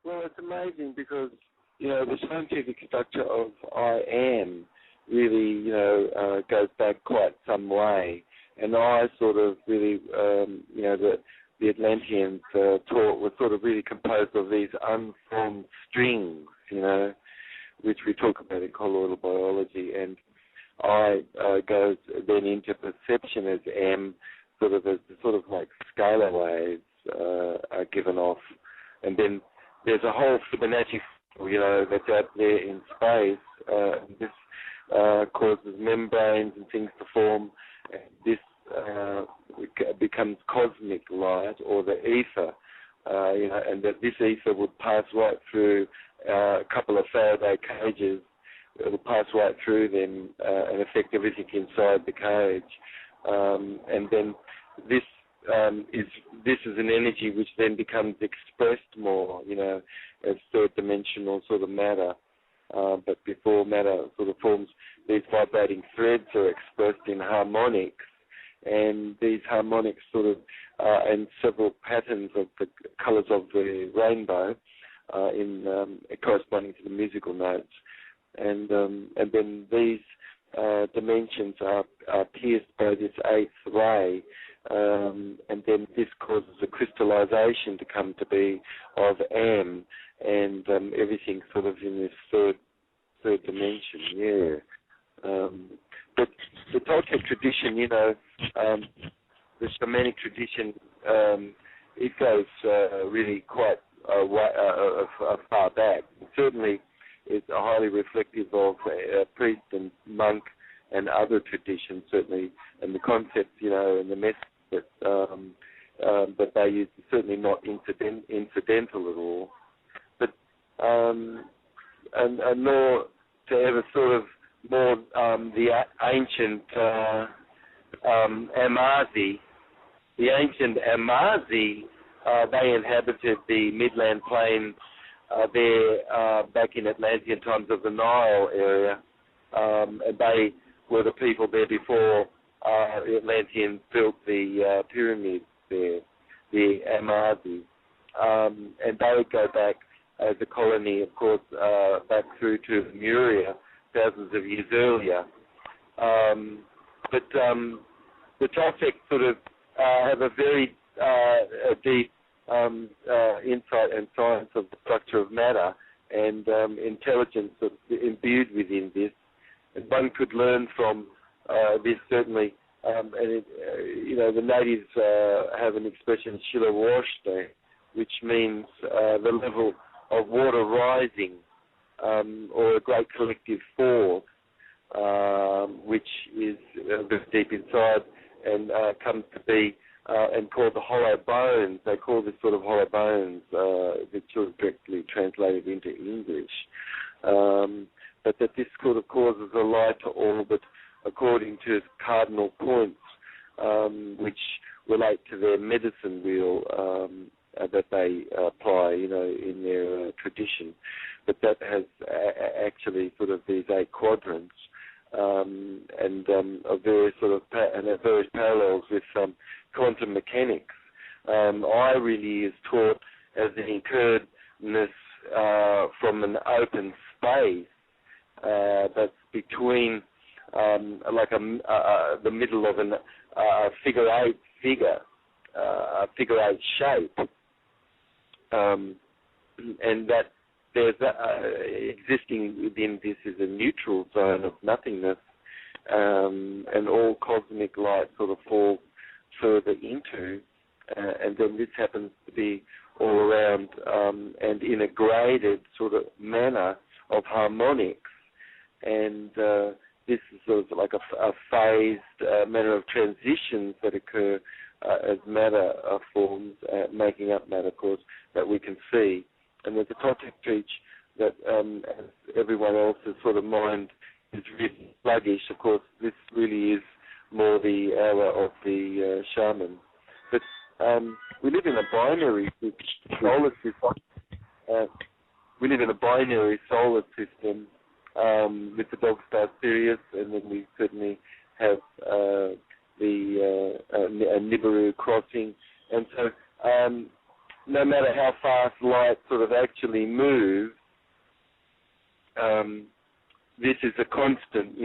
Well, it's amazing because, the scientific structure of I am really, goes back quite some way. And I sort of really, the Atlanteans taught was sort of really composed of these unformed strings, which we talk about in colloidal biology. And I goes then into perception as M, sort of like scalar waves are given off. And then there's a whole Fibonacci, that's out there in space. This causes membranes and things to form. This becomes cosmic light or the ether, and that this ether would pass right through a couple of Faraday cages. It will pass right through them and affect everything inside the cage. And then this is an energy which then becomes expressed more, as third-dimensional sort of matter. But before matter sort of forms, these vibrating threads are expressed in harmonics, and these harmonics sort of and several patterns of the colours of the rainbow corresponding to the musical notes, and then these dimensions are pierced by this eighth ray, and then this causes a crystallization to come to be of M, and everything sort of in this third dimension, yeah. But the Toltec tradition, the shamanic tradition, it goes really quite far back. Certainly, it's highly reflective of priest and monk and other traditions, certainly, and the concepts, and the message that they use is certainly not incidental at all. But and nor to ever sort of more the ancient Amazi. The ancient Amazi, they inhabited the midland plain there back in Atlantean times of the Nile area. And they were the people there before the Atlanteans built the pyramids there, the Amazi. And they would go back as a colony, of course, back through to Lemuria, thousands of years earlier. But the Toltec sort of have a very deep insight and science of the structure of matter and intelligence sort of imbued within this. And one could learn from this certainly. And the natives have an expression, Shilawashte, which means the level of water rising, or a great collective force, which is very deep inside and comes to be and called the hollow bones. They call this sort of hollow bones, which is directly translated into English. But that this sort of causes a light to orbit according to cardinal points, which relate to their medicine wheel that they apply, in their tradition. But that has actually sort of these 8 quadrants, and various sort of various parallels with quantum mechanics. I really is taught as an incurredness from an open space that's between the middle of a figure 8 figure, a figure 8 shape, and that there's existing within this is a neutral zone of nothingness, and all cosmic light sort of falls further into, and then this happens to be all around and in a graded sort of manner of harmonics, and this is sort of like a phased manner of transitions that occur as matter forms, making up matter, of course, that we can see. And that the Toltec teach that as everyone else's sort of mind is really sluggish, of course, this really is more the hour of the shaman. But we live in a binary solar system. We live in a binary solar system with the dog star Sirius, and then we certainly have the Nibiru crossing. And so no matter how fast light sort of actually moves, this is a constant,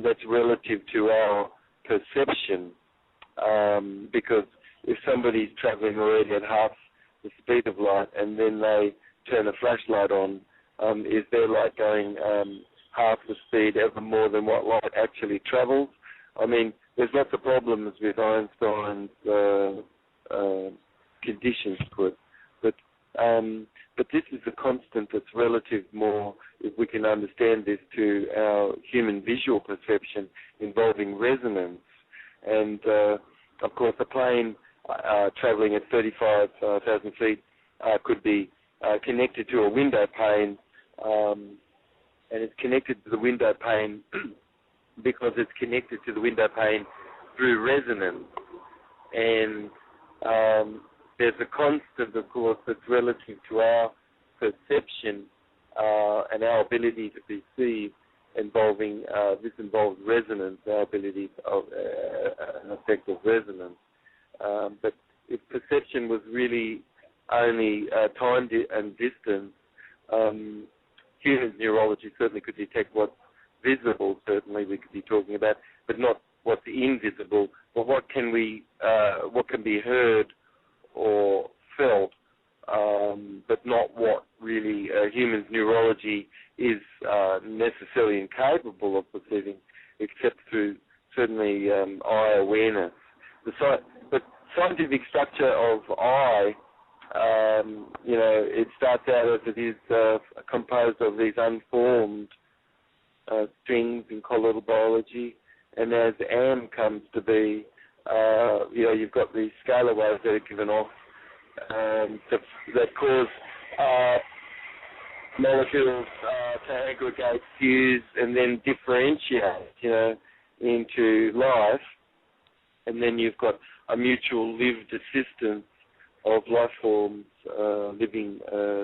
that's relative to our perception. Because if somebody's traveling already at half the speed of light and then they turn a flashlight on, is their light going half the speed ever more than what light actually travels? I mean, there's lots of problems with Einstein's conditions to it, but this is a constant that's relative more, if we can understand this, to our human visual perception involving resonance. And, of course, a plane traveling at 35,000 feet could be connected to a window pane, and it's connected to the window pane because it's connected to the window pane through resonance. And there's a constant, of course, that's relative to our perception and our ability to perceive, involving this involves resonance, our ability of an effect of resonance. But if perception was really only time and distance, human neurology certainly could detect what's visible. Certainly, we could be talking about, but not what's invisible. But what can be heard or felt, but not what really human neurology is necessarily incapable of perceiving, except through certainly eye awareness. But scientific structure of eye, it starts out as it is composed of these unformed strings in colloidal biology, and as AM comes to be, you've got these scalar waves that are given off that cause molecules to aggregate, fuse, and then differentiate, into life. And then you've got a mutual lived assistance of life forms living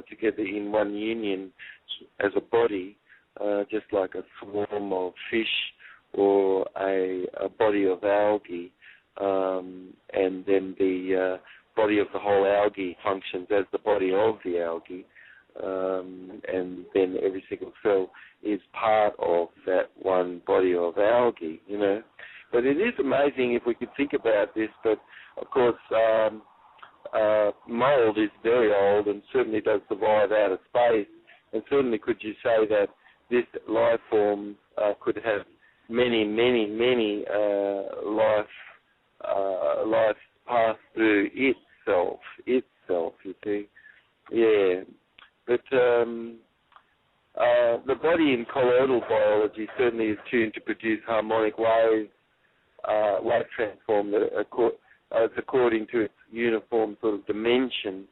together in one union as a body, just like a swarm of fish or a body of algae. And then the body of the whole algae functions as the body of the algae. And then every single cell is part of that one body of algae, But it is amazing if we could think about this, but of course mold is very old and certainly does survive out of space, and certainly could you say that this life form could have many life pass through itself, you see. Yeah. But the body in colloidal biology certainly is tuned to produce harmonic waves, wave transform that according to its uniform sort of dimension,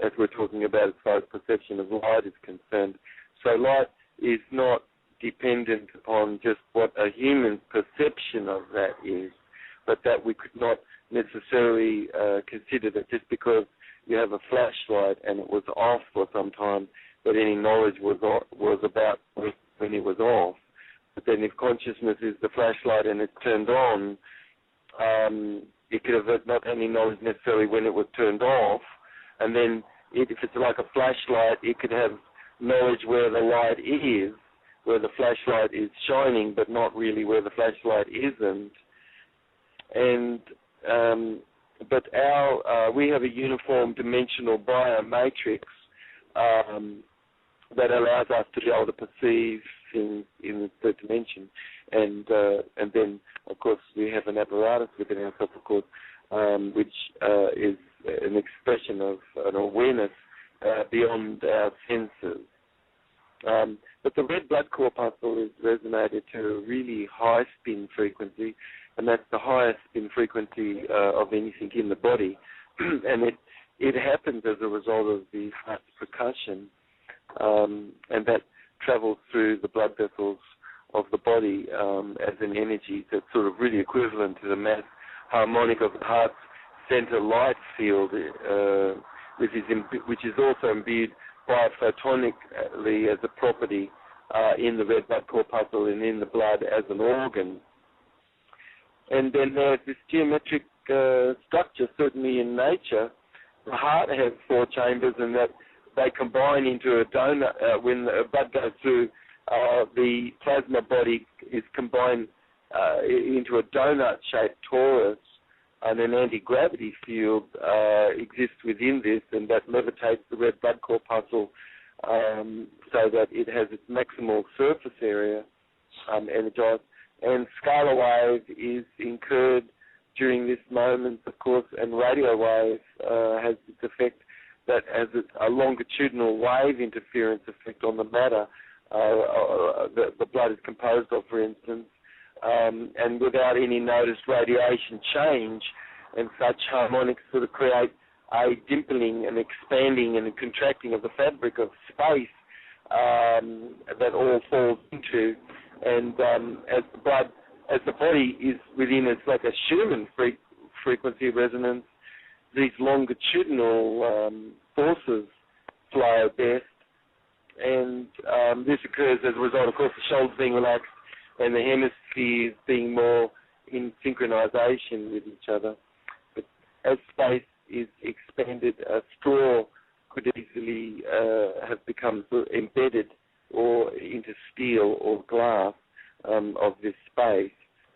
as we're talking about as far as perception of light is concerned. So light is not dependent upon just what a human's perception of that is, but that we could not necessarily consider that just because you have a flashlight and it was off for some time, that any knowledge was about when it was off. But then if consciousness is the flashlight and it's turned on, it could have not any knowledge necessarily when it was turned off, and then if it's like a flashlight, it could have knowledge where the light is, where the flashlight is shining, but not really where the flashlight isn't. And but we have a uniform dimensional biomatrix that allows us to be able to perceive things in the third dimension, and then of course we have an apparatus within ourselves, of course, which is an expression of an awareness beyond our senses. But the red blood corpuscle is resonated to a really high spin frequency, and that's the highest spin frequency of anything in the body, and it happens as a result of the heart's percussion, and that travels through the blood vessels of the body as an energy that's sort of really equivalent to the mass harmonic of the heart's center light field, which is also imbued biophotonically as a property in the red blood corpuscle and in the blood as an organ. And then there's this geometric structure, certainly in nature, the heart has 4 chambers, and that they combine into a donut. When the blood goes through, the plasma body is combined into a donut-shaped torus, and an anti-gravity field exists within this, and that levitates the red blood corpuscle so that it has its maximal surface area energized. And scalar wave is incurred during this moment, of course, and radio wave has its effect that has a longitudinal wave interference effect on the matter the blood is composed of, for instance, and without any noticed radiation change, and such harmonics sort of create a dimpling and expanding and contracting of the fabric of space that all falls into, and as the body is within, it's like a Schumann frequency resonance, these longitudinal forces flow best, and this occurs as a result, of course, the shoulders being relaxed and the hemispheres being more in synchronization with each other. But as space is expanded, a straw could easily have become embedded or into steel or glass of this space,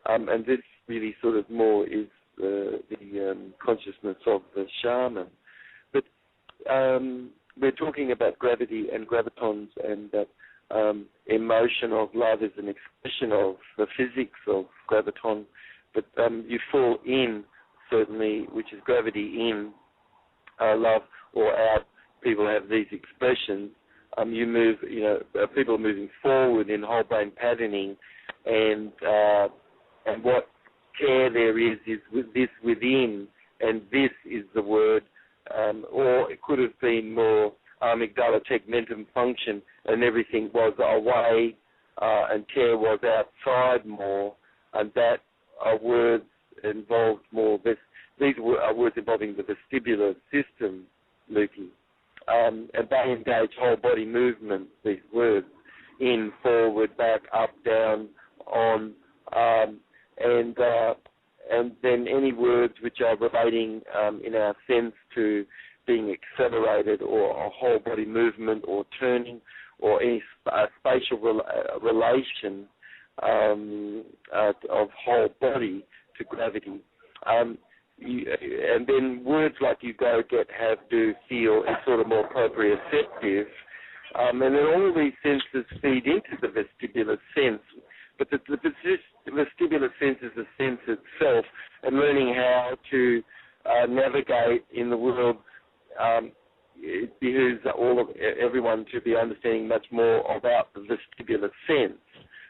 and this really sort of more is the consciousness of the shaman. But we're talking about gravity and gravitons, and that emotion of love is an expression of the physics of graviton, but you fall in, certainly, which is gravity in love or out. People have these expressions. You move, people are moving forward in whole brain patterning, and what care there is with this within, and this is the word, or it could have been more amygdala tegmentum function, and everything was away, and care was outside more, and that are words involved more. These are words involving the vestibular system, Lukey. And they engage whole body movement, these words, in, forward, back, up, down, on, and then any words which are relating in our sense to being accelerated, or a whole body movement, or turning, or any spatial relation of whole body to gravity. And then words like you, go, get, have, do, feel is sort of more proprioceptive. And then all these senses feed into the vestibular sense. But the vestibular sense is the sense itself, and learning how to navigate in the world. It behooves everyone to be understanding much more about the vestibular sense,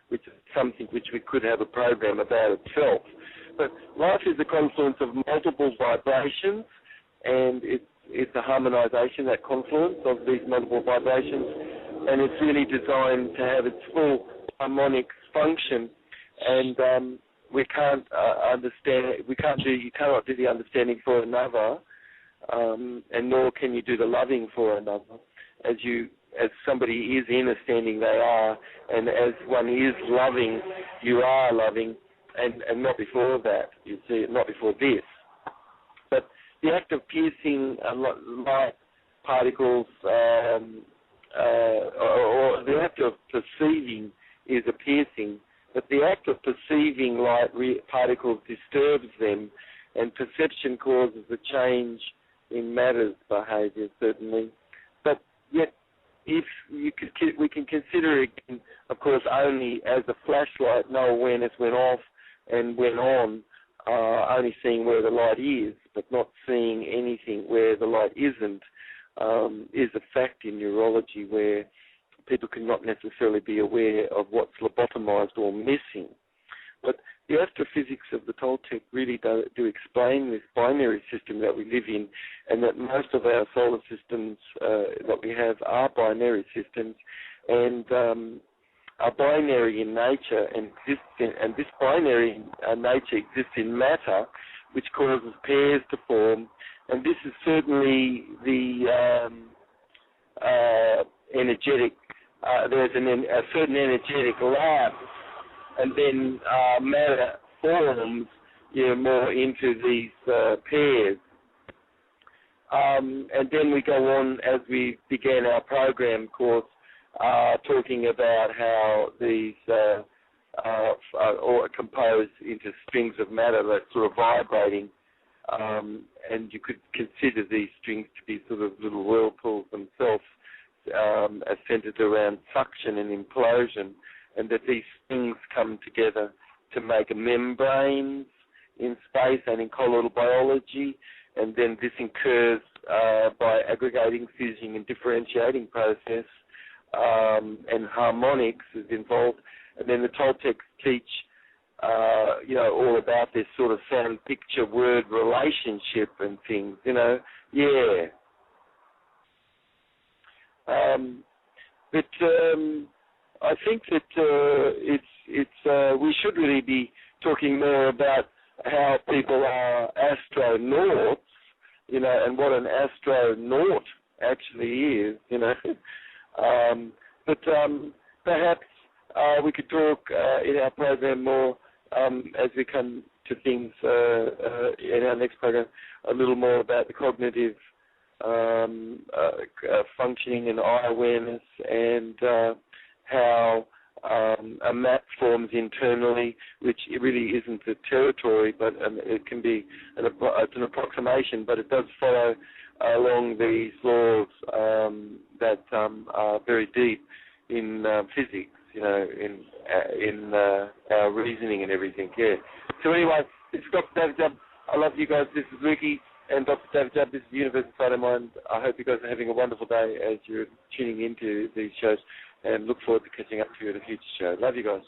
which is something which we could have a program about itself. But life is a confluence of multiple vibrations, and it's a harmonization, that confluence of these multiple vibrations, and it's really designed to have its full harmonic function. And we can't understand. You cannot do the understanding for another, and nor can you do the loving for another. As somebody is in a standing, they are, and as one is loving, you are loving. And not before that, you see, not before this. But the act of piercing light particles, or the act of perceiving is a piercing, but the act of perceiving light particles disturbs them, and perception causes a change in matter's behavior, certainly. But yet, if we can consider it, of course, only as a flashlight, no awareness went off and went on, only seeing where the light is, but not seeing anything where the light isn't, is a fact in neurology, where people cannot necessarily be aware of what's lobotomized or missing. But the astrophysics of the Toltec really do explain this binary system that we live in, and that most of our solar systems that we have are binary systems, and are binary in nature, and this binary nature exists in matter, which causes pairs to form, and this is certainly the energetic. There's a certain energetic lapse, and then matter forms, more into these pairs. And then we go on as we began our program course, talking about how these are composed into strings of matter that sort of vibrating, and you could consider these strings to be sort of little whirlpools themselves, centered around suction and implosion, and that these strings come together to make membranes in space and in colloidal biology, and then this occurs by aggregating, fusing, and differentiating process, and harmonics is involved. And then the Toltecs teach, all about this sort of sound, picture, word relationship and things, yeah. But I think that we should really be talking more about how people are astronauts, and what an astronaut actually is, But perhaps we could talk in our program more as we come to things in our next program, a little more about the cognitive functioning and eye awareness, and how a map forms internally, which it really isn't a territory, but it can be it's an approximation, but it does follow along these laws that are very deep in physics, in our reasoning and everything. Yeah. So anyway, this is Dr. David Jubb. I love you guys. This is Ricky and Dr. David Jubb. This is the Universe Inside of Mind. I hope you guys are having a wonderful day as you're tuning into these shows, and look forward to catching up to you at a future show. Love you guys.